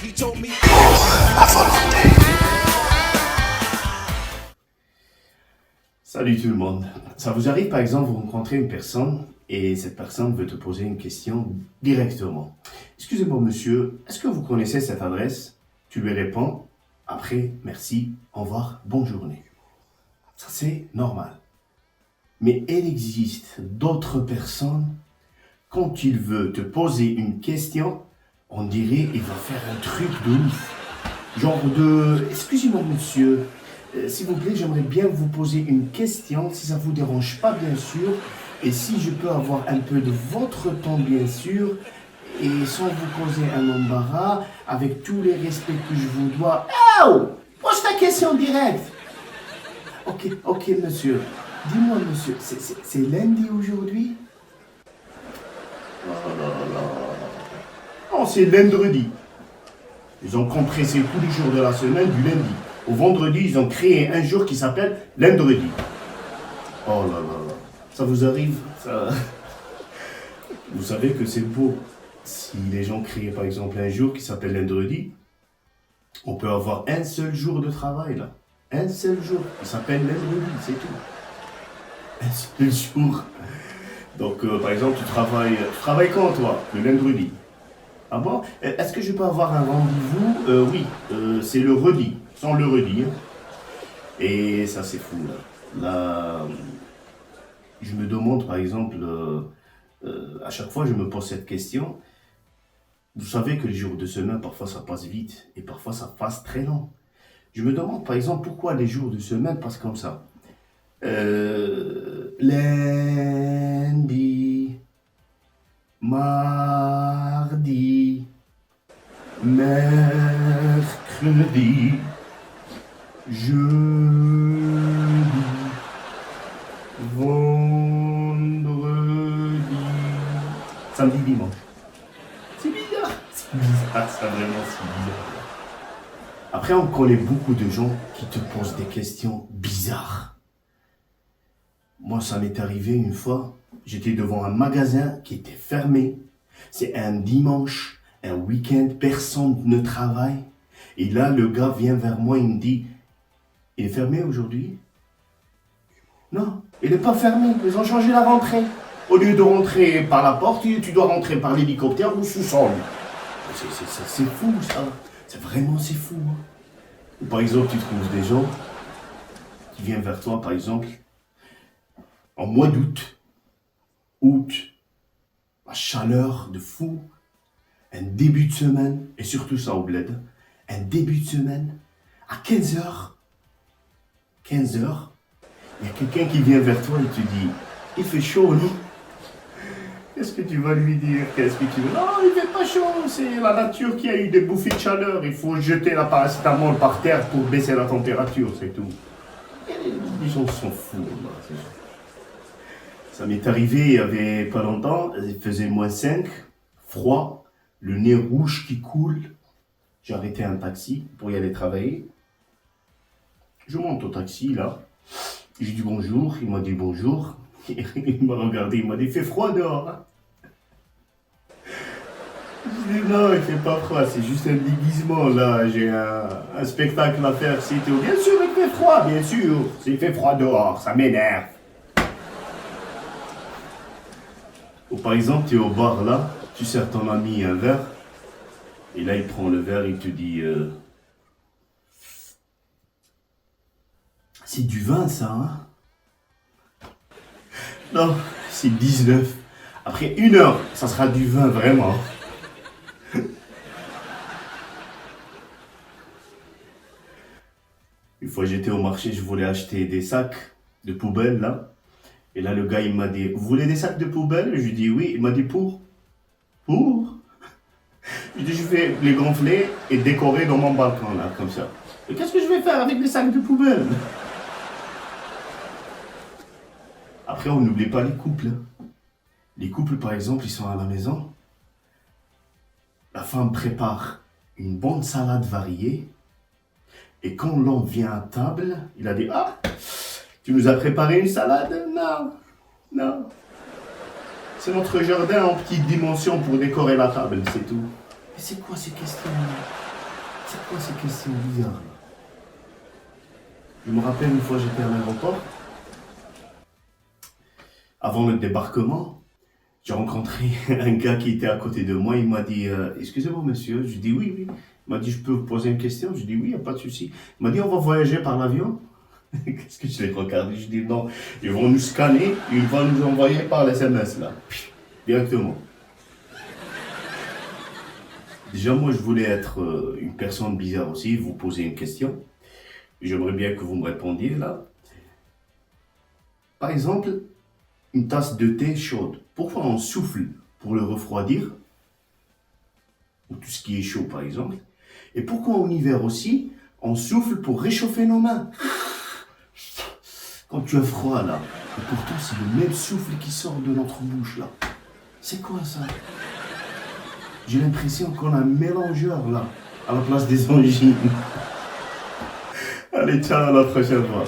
À volonté. Salut tout le monde. Ça vous arrive par exemple, vous rencontrez une personne et cette personne veut te poser une question directement. Excusez-moi monsieur, est-ce que vous connaissez cette adresse? Tu lui réponds, après, merci, au revoir, bonne journée. Ça c'est normal. Mais il existe d'autres personnes, quand il veut te poser une question, on dirait il va faire un truc de ouf. Genre de, excusez-moi monsieur, s'il vous plaît, j'aimerais bien vous poser une question, si ça vous dérange pas, bien sûr, et si je peux avoir un peu de votre temps, bien sûr, et sans vous causer un embarras, avec tous les respects que je vous dois. Oh! Pose ta question directe. Ok, monsieur. Dis-moi, monsieur, c'est lundi aujourd'hui? Oh là là. Non, c'est lundi. Ils ont compressé tous les jours de la semaine du lundi. Au vendredi, ils ont créé un jour qui s'appelle lundi. Oh là là là. Ça vous arrive ça... Vous savez que c'est beau. Si les gens créent par exemple un jour qui s'appelle lundi, on peut avoir un seul jour de travail là. Un seul jour. Il s'appelle lundi, c'est tout. Un seul jour. Donc par exemple, tu travailles quand toi? Le lundi. Ah bon? Est-ce que je peux avoir un rendez-vous? Oui, c'est le redis, sans le redire. Et ça, c'est fou, là. Là, je me demande, par exemple, à chaque fois, je me pose cette question. Vous savez que les jours de semaine, parfois, ça passe vite, et parfois, ça passe très lent. Je me demande, par exemple, pourquoi les jours de semaine passent comme ça. Lundi, mardi, mercredi, jeudi, vendredi, samedi, dimanche. C'est bizarre. C'est bizarre, c'est vraiment si bizarre. Après, on connaît beaucoup de gens qui te posent des questions bizarres. Moi, ça m'est arrivé une fois, j'étais devant un magasin qui était fermé. C'est un dimanche, un week-end, personne ne travaille. Et là, le gars vient vers moi, il me dit, il est fermé aujourd'hui? Non, il n'est pas fermé, ils ont changé la rentrée. Au lieu de rentrer par la porte, tu dois rentrer par l'hélicoptère ou sous-sol. C'est fou, ça. C'est fou. Hein. Ou par exemple, tu trouves des gens qui viennent vers toi, par exemple, en mois d'août, la chaleur de fou, un début de semaine, et surtout ça au bled, un début de semaine, à 15h, il y a quelqu'un qui vient vers toi et te dit, il fait chaud, non? Qu'est-ce que tu vas lui dire? Qu'est-ce que tu veux? Non, il fait pas chaud, c'est la nature qui a eu des bouffées de chaleur, il faut jeter la paracétamol par terre pour baisser la température, c'est tout. Et les gens sont fous, là, c'est ça. Ça m'est arrivé il y avait pas longtemps, il faisait -5, froid, le nez rouge qui coule. J'ai arrêté un taxi pour y aller travailler. Je monte au taxi là, j'ai dit bonjour, il m'a dit bonjour. Il m'a regardé, il m'a dit il fait froid dehors. Hein? Je dis non, il fait pas froid, c'est juste un déguisement là, j'ai un spectacle à faire, c'est tout. Bien sûr, il fait froid, bien sûr, il fait froid dehors, ça m'énerve. Ou par exemple, tu es au bar là, tu sers ton ami un verre, et là il prend le verre, il te dit c'est du vin ça, hein? Non, c'est 19. Après 1 heure, ça sera du vin vraiment. Une fois j'étais au marché, je voulais acheter des sacs de poubelle là. Et là, le gars, il m'a dit, vous voulez des sacs de poubelle? Je lui ai dit oui. Il m'a dit pour? Pour? Je dis, je vais les gonfler et décorer dans mon balcon, là, comme ça. Et qu'est-ce que je vais faire avec les sacs de poubelle? Après, on n'oublie pas les couples. Les couples, par exemple, ils sont à la maison. La femme prépare une bonne salade variée. Et quand l'homme vient à table, il a dit, ah, tu nous as préparé une salade? Non. C'est notre jardin en petite dimension pour décorer la table, c'est tout. Mais c'est quoi ces questions-là? C'est quoi ces questions bizarres là? Je me rappelle une fois j'étais à l'aéroport, avant le débarquement, j'ai rencontré un gars qui était à côté de moi, il m'a dit excusez-moi monsieur, je dis oui, oui. Il m'a dit je peux vous poser une question, je dis oui, il n'y a pas de souci. Il m'a dit on va voyager par l'avion. Qu'est-ce que je l'ai regardé? Je dis non, ils vont nous scanner, ils vont nous envoyer par les SMS là, directement. Déjà moi je voulais être une personne bizarre aussi, vous poser une question. J'aimerais bien que vous me répondiez là. Par exemple, une tasse de thé chaude. Pourquoi on souffle pour le refroidir? Ou tout ce qui est chaud par exemple. Et pourquoi en hiver aussi, on souffle pour réchauffer nos mains? Quand tu as froid là. Et pourtant c'est le même souffle qui sort de notre bouche là. C'est quoi ça? J'ai l'impression qu'on a un mélangeur là, à la place des angines. Allez, ciao, à la prochaine fois.